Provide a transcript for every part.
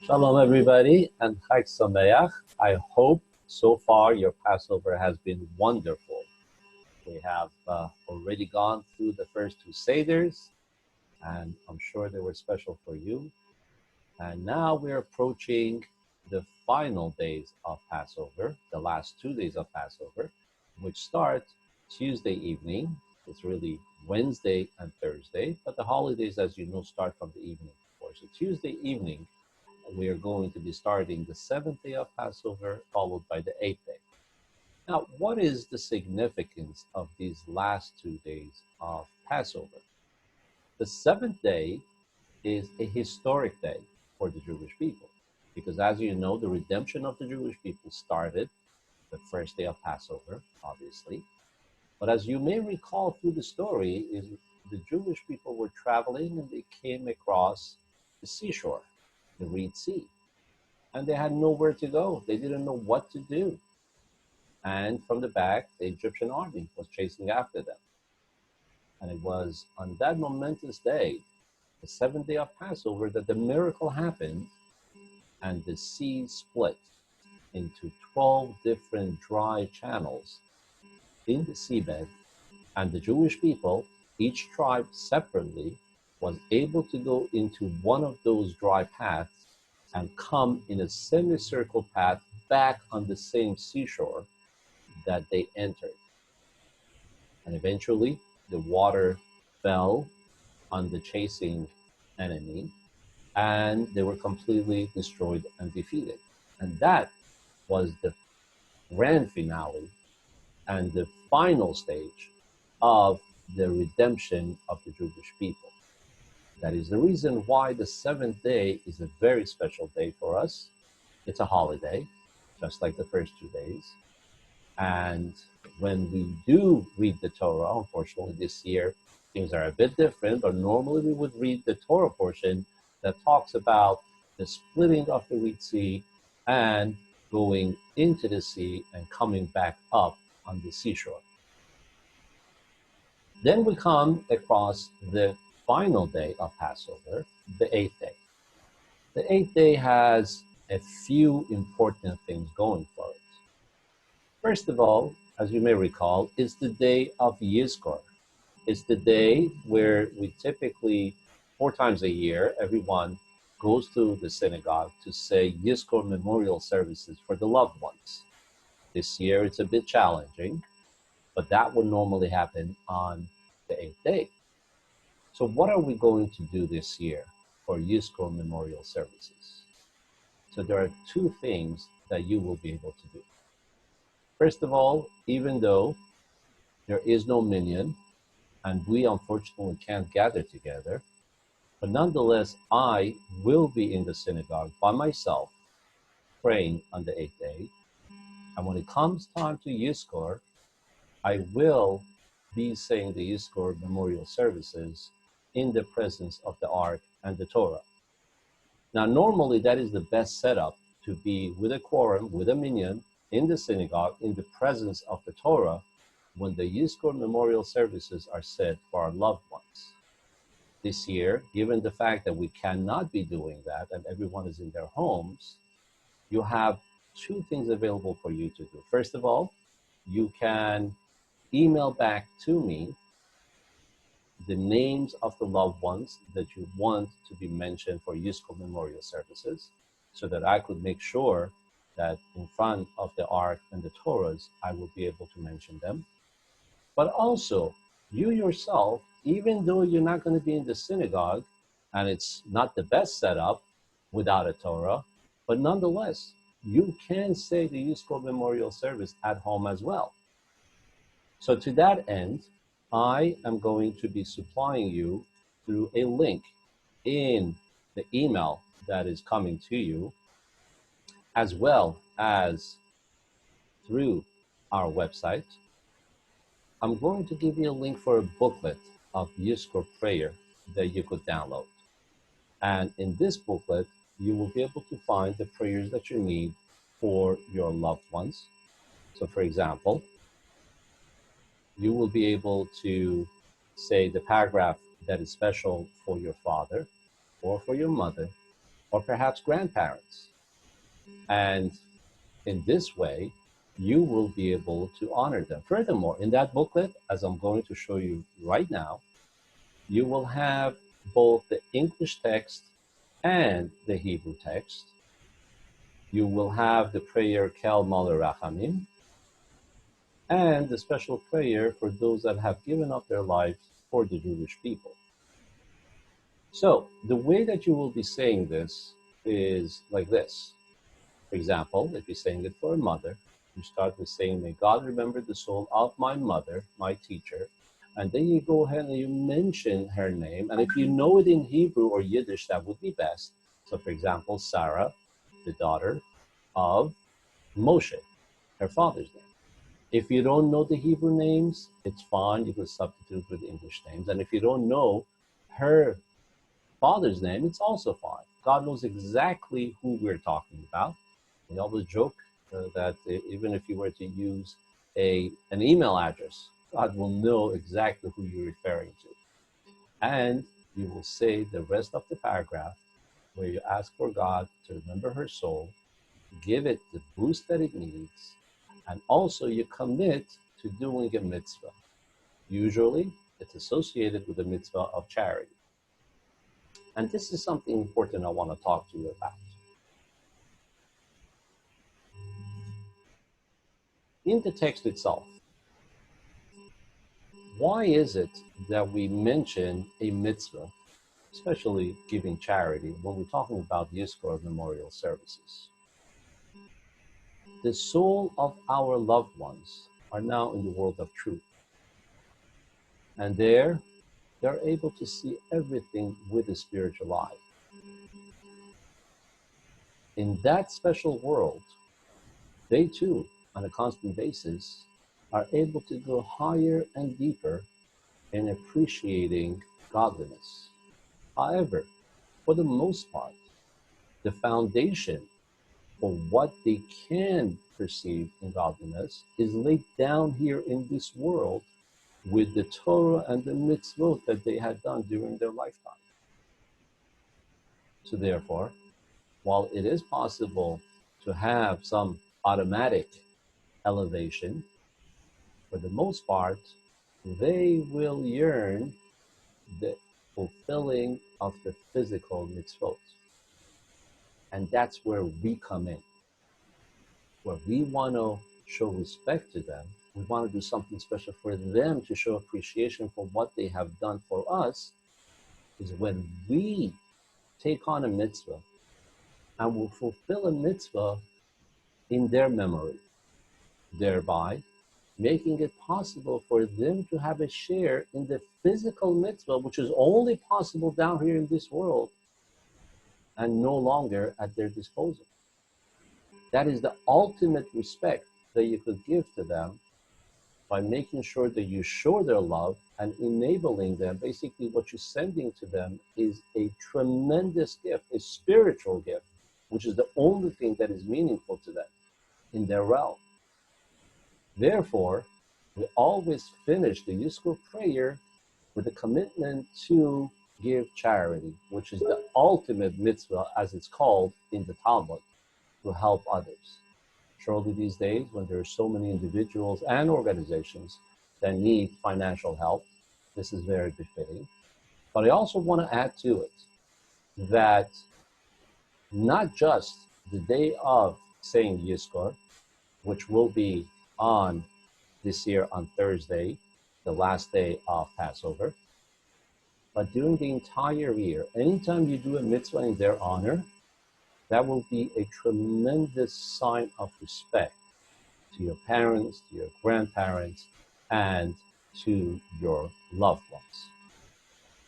Shalom, everybody, and Chag Sameach. I hope so far your Passover has been wonderful. We have already gone through the first two Seders, and I'm sure they were special for you. And now we're approaching the final days of Passover, the last 2 days of Passover, which start Tuesday evening. It's really Wednesday and Thursday, but the holidays, as you know, start from the evening before. So Tuesday evening, we are going to be starting the 7th day of Passover, followed by the 8th day. Now, what is the significance of these last 2 days of Passover? The 7th day is a historic day for the Jewish people, because as you know, the redemption of the Jewish people started the first day of Passover, obviously. But as you may recall through the story, is the Jewish people were traveling and they came across the seashore, the Red Sea. And they had nowhere to go. They didn't know what to do. And from the back, the Egyptian army was chasing after them. And it was on that momentous day, the 7th day of Passover, that the miracle happened and the sea split into 12 different dry channels in the seabed. And the Jewish people, each tribe separately, was able to go into one of those dry paths and come in a semicircle path back on the same seashore that they entered. And eventually, the water fell on the chasing enemy, and they were completely destroyed and defeated. And that was the grand finale and the final stage of the redemption of the Jewish people. That is the reason why the 7th day is a very special day for us. It's a holiday, just like the first 2 days. And when we do read the Torah, unfortunately this year, things are a bit different, but normally we would read the Torah portion that talks about the splitting of the Red Sea and going into the sea and coming back up on the seashore. Then we come across the final day of Passover, the 8th day. The 8th day has a few important things going for it. First of all, as you may recall, is the day of Yizkor. It's the day where we typically, 4 times a year, everyone goes to the synagogue to say Yizkor Memorial Services for the loved ones. This year it's a bit challenging, but that would normally happen on the 8th day. So what are we going to do this year for Yizkor Memorial Services? So there are 2 things that you will be able to do. First of all, even though there is no minyan, and we unfortunately can't gather together, but nonetheless, I will be in the synagogue by myself, praying on the 8th day. And when it comes time to Yizkor, I will be saying the Yizkor Memorial Services in the presence of the Ark and the Torah. Now, normally that is the best setup, to be with a quorum, with a minyan, in the synagogue, in the presence of the Torah, when the Yizkor Memorial Services are said for our loved ones. This year, given the fact that we cannot be doing that and everyone is in their homes, you have 2 things available for you to do. First of all, you can email back to me the names of the loved ones that you want to be mentioned for Yizkor Memorial Services, so that I could make sure that in front of the Ark and the Torahs, I will be able to mention them. But also, you yourself, even though you're not going to be in the synagogue, and it's not the best setup without a Torah, but nonetheless, you can say the Yizkor Memorial Service at home as well. So to that end, I am going to be supplying you through a link in the email that is coming to you, as well as through our website. I'm going to give you a link for a booklet of Yizkor prayer that you could download. And in this booklet, you will be able to find the prayers that you need for your loved ones. So for example, you will be able to say the paragraph that is special for your father or for your mother, or perhaps grandparents. And in this way, you will be able to honor them. Furthermore, in that booklet, as I'm going to show you right now, you will have both the English text and the Hebrew text. You will have the prayer Kel Maler Rachamim, and the special prayer for those that have given up their lives for the Jewish people. So the way that you will be saying this is like this. For example, if you're saying it for a mother, you start with saying, may God remember the soul of my mother, my teacher, and then you go ahead and you mention her name, and if you know it in Hebrew or Yiddish, that would be best. So for example, Sarah, the daughter of Moshe, her father's name. If you don't know the Hebrew names, it's fine, you can substitute with English names, and if you don't know her father's name, it's also fine. God knows exactly who we're talking about. We always joke that even if you were to use an email address, God will know exactly who you're referring to. And you will say the rest of the paragraph where you ask for God to remember her soul, give it the boost that it needs, and also you commit to doing a mitzvah. Usually, it's associated with the mitzvah of charity. And this is something important I want to talk to you about. In the text itself, why is it that we mention a mitzvah, especially giving charity, when we're talking about Yizkor Memorial Services? The soul of our loved ones are now in the world of truth. And there, they're able to see everything with a spiritual eye. In that special world, they too, on a constant basis, are able to go higher and deeper in appreciating godliness. However, for the most part, the foundation for what they can perceive in godliness is laid down here in this world with the Torah and the mitzvot that they had done during their lifetime. So therefore, while it is possible to have some automatic elevation, for the most part, they will yearn the fulfilling of the physical mitzvot. And that's where we come in. Where we want to show respect to them, we want to do something special for them to show appreciation for what they have done for us, is when we take on a mitzvah and will fulfill a mitzvah in their memory, thereby making it possible for them to have a share in the physical mitzvah, which is only possible down here in this world and no longer at their disposal. That is the ultimate respect that you could give to them by making sure that you show their love and enabling them. Basically, what you're sending to them is a tremendous gift, a spiritual gift, which is the only thing that is meaningful to them in their realm. Therefore, we always finish the Yizkor prayer with a commitment to give charity, which is the ultimate mitzvah, as it's called in the Talmud, to help others. Surely these days, when there are so many individuals and organizations that need financial help, this is very befitting. But I also want to add to it that not just the day of saying Yizkor, which will be on this year on Thursday, the last day of Passover, but during the entire year, anytime you do a mitzvah in their honor, that will be a tremendous sign of respect to your parents, to your grandparents, and to your loved ones.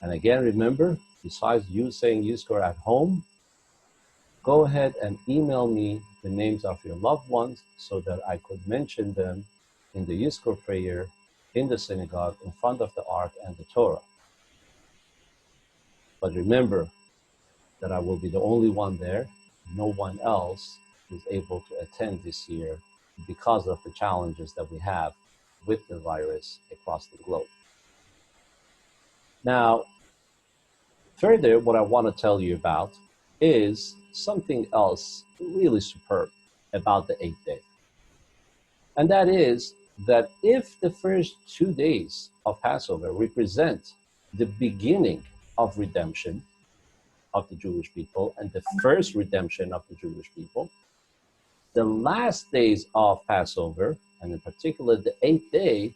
And again, remember, besides you saying Yizkor at home, go ahead and email me the names of your loved ones so that I could mention them in the Yizkor prayer in the synagogue in front of the Ark and the Torah. But remember that I will be the only one there. No one else is able to attend this year because of the challenges that we have with the virus across the globe. Now, further, what I want to tell you about is something else really superb about the eighth day. And that is that if the first 2 days of Passover represent the beginning of redemption of the Jewish people and the first redemption of the Jewish people, the last days of Passover, and in particular the eighth day,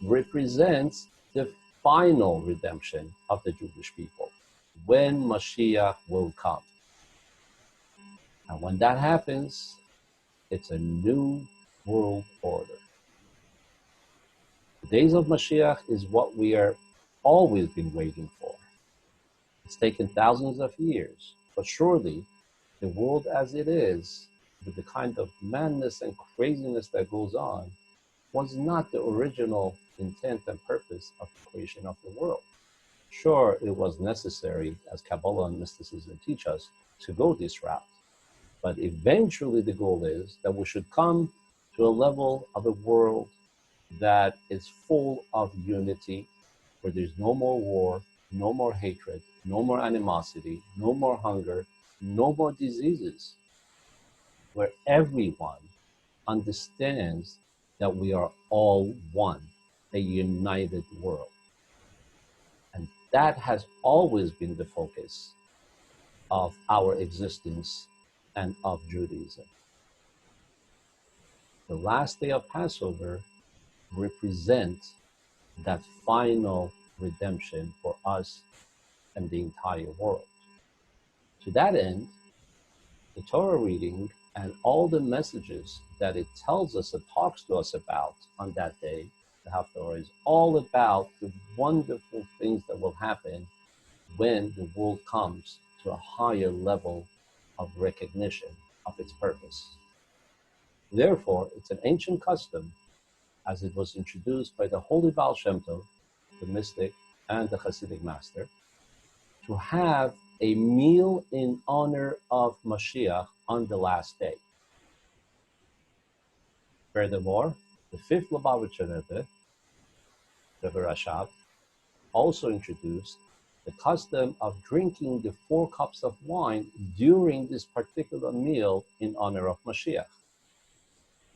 represents the final redemption of the Jewish people, when Mashiach will come. And when that happens, it's a new world order. The days of Mashiach is what we are always been waiting for. It's taken thousands of years, but surely the world as it is, with the kind of madness and craziness that goes on, was not the original intent and purpose of the creation of the world. Sure, it was necessary, as Kabbalah and mysticism teach us, to go this route. But eventually the goal is that we should come to a level of a world that is full of unity, where there's no more war, no more hatred, no more animosity, no more hunger, no more diseases, where everyone understands that we are all one, a united world. And that has always been the focus of our existence and of Judaism. The last day of Passover represents that final redemption for us and the entire world. To that end, the Torah reading and all the messages that it tells us and talks to us about on that day, the Haftorah, is all about the wonderful things that will happen when the world comes to a higher level of recognition of its purpose. Therefore, it's an ancient custom, as it was introduced by the holy Baal Shem Tov, the mystic and the Hasidic master, to have a meal in honor of Mashiach on the last day. Furthermore, the fifth Lubavitcher Rebbe, Rebbe Rashab, also introduced the custom of drinking the 4 cups of wine during this particular meal in honor of Mashiach.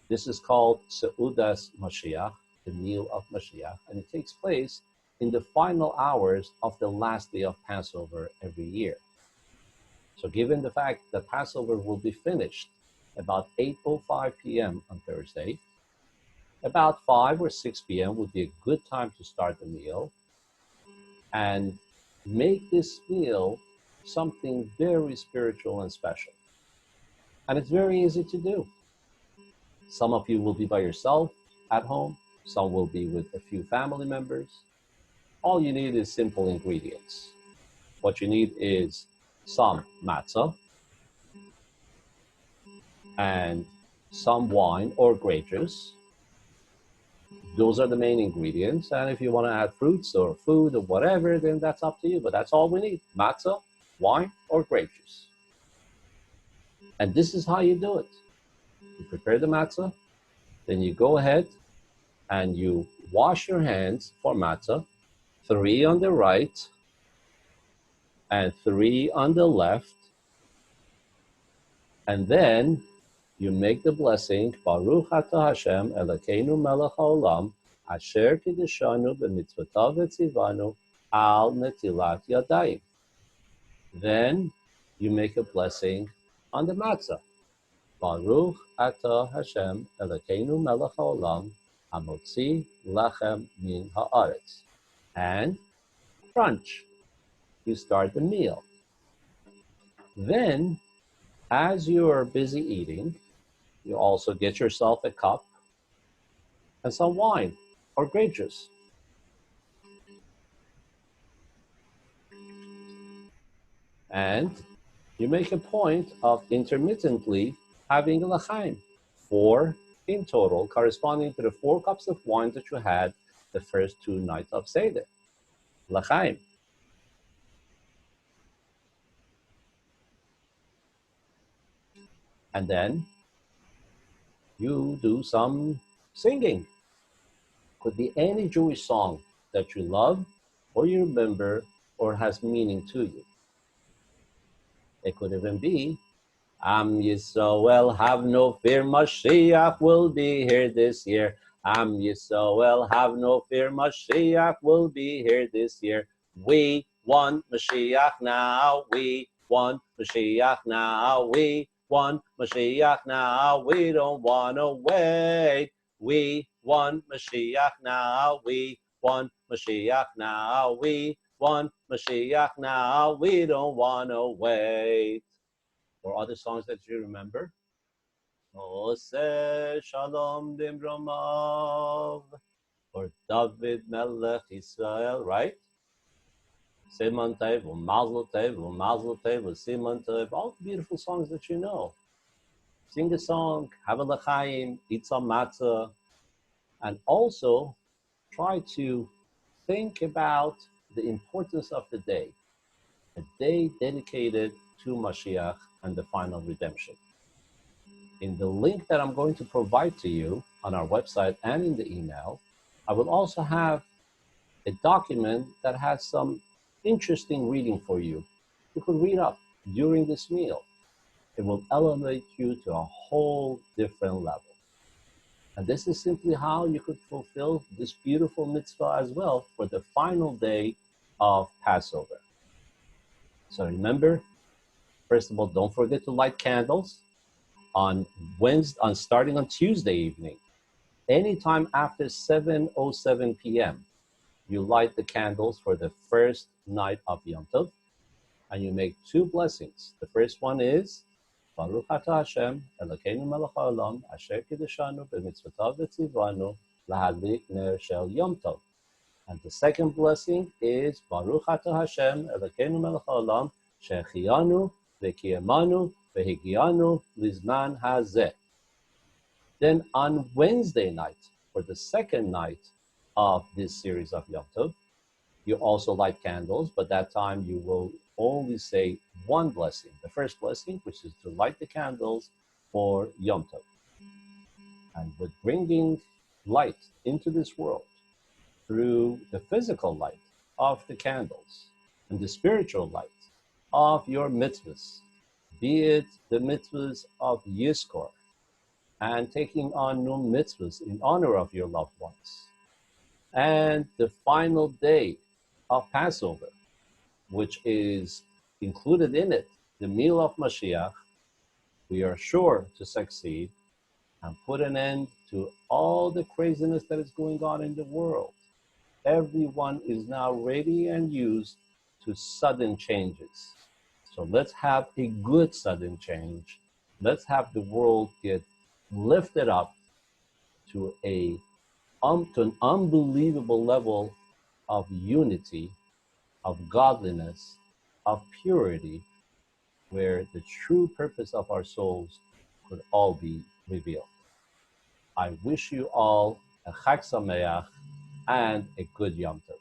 This is called Seudas Mashiach, the meal of Mashiach, and it takes place in the final hours of the last day of Passover every year. So given the fact that Passover will be finished about 8:05 p.m. on Thursday, about 5 or 6 p.m. would be a good time to start the meal and make this meal something very spiritual and special. And it's very easy to do. Some of you will be by yourself at home, some will be with a few family members. All you need is simple ingredients. What you need is some matzah and some wine or grape juice. Those are the main ingredients. And if you want to add fruits or food or whatever, then that's up to you. But that's all we need: matzah, wine, or grape juice. And this is how you do it. You prepare the matzah, then you go ahead and you wash your hands for matzah, 3 on the right and 3 on the left. And then you make the blessing, Baruch Atah Hashem Elokeinu melech haolam, asher kiddushanu b'mitzvotav v'tzivanu al netilat yadayim. Then you make a blessing on the matzah. Baruch Atah Hashem Elokeinu melech haolam, hamotzi lechem min haaretz. And crunch. You start the meal. Then, as you are busy eating, you also get yourself a cup and some wine or grape juice. And you make a point of intermittently having a l'chaim, 4 in total, corresponding to the 4 cups of wine that you had the first 2 nights of Seder. L'chaim. And then you do some singing. Could be any Jewish song that you love or you remember or has meaning to you. It could even be, Am Yisrael, have no fear, Moshiach will be here this year. Am Yisrael, have no fear, Moshiach will be here this year. We want Moshiach now, we want Moshiach now, we want Moshiach now, we don't want to wait. We want Moshiach now, we want Moshiach now, we want Moshiach now, we don't want to wait. Or other songs that you remember? Oseh Shalom Dimromav, or David Melech Israel, right? Simon Tev, Mazel Tev, Mazel Tev, Simon Tev, all the beautiful songs that you know. Sing a song, have a l'chaim, eat some matzah, and also try to think about the importance of the day, a day dedicated to Mashiach and the final redemption. In the link that I'm going to provide to you on our website and in the email, I will also have a document that has some interesting reading for you. You could read up during this meal. It will elevate you to a whole different level. And this is simply how you could fulfill this beautiful mitzvah as well for the final day of Passover. So remember, first of all, don't forget to light candles on starting on Tuesday evening. Anytime after 7:07 p.m., you light the candles for the first night of Yom Tov, and you make two blessings. The first one is Baruch Atah Hashem Elokeinu Melech Haolam Asher Kiddushanu B'Mitzvotav V'Tzivanu Lahadlik Ner Shel Yom Tov. And the second blessing is Baruch Atah Hashem Elokeinu Melech Haolam Shehechiyanu V'Kiyamanu V'Higianu Lizman Hazeh. Then on Wednesday night, for the second night of this series of Yom Tov, you also light candles, but that time you will only say one blessing. The first blessing, which is to light the candles for Yom Tov. And with bringing light into this world through the physical light of the candles and the spiritual light of your mitzvahs, be it the mitzvahs of Yizkor, and taking on new mitzvahs in honor of your loved ones. And the final day of Passover, which is included in it, the meal of Mashiach, we are sure to succeed and put an end to all the craziness that is going on in the world. Everyone is now ready and used to sudden changes. So let's have a good sudden change. Let's have the world get lifted up to an unbelievable level of unity, of godliness, of purity, where the true purpose of our souls could all be revealed. I wish you all a Chag Sameach and a good Yom Tov.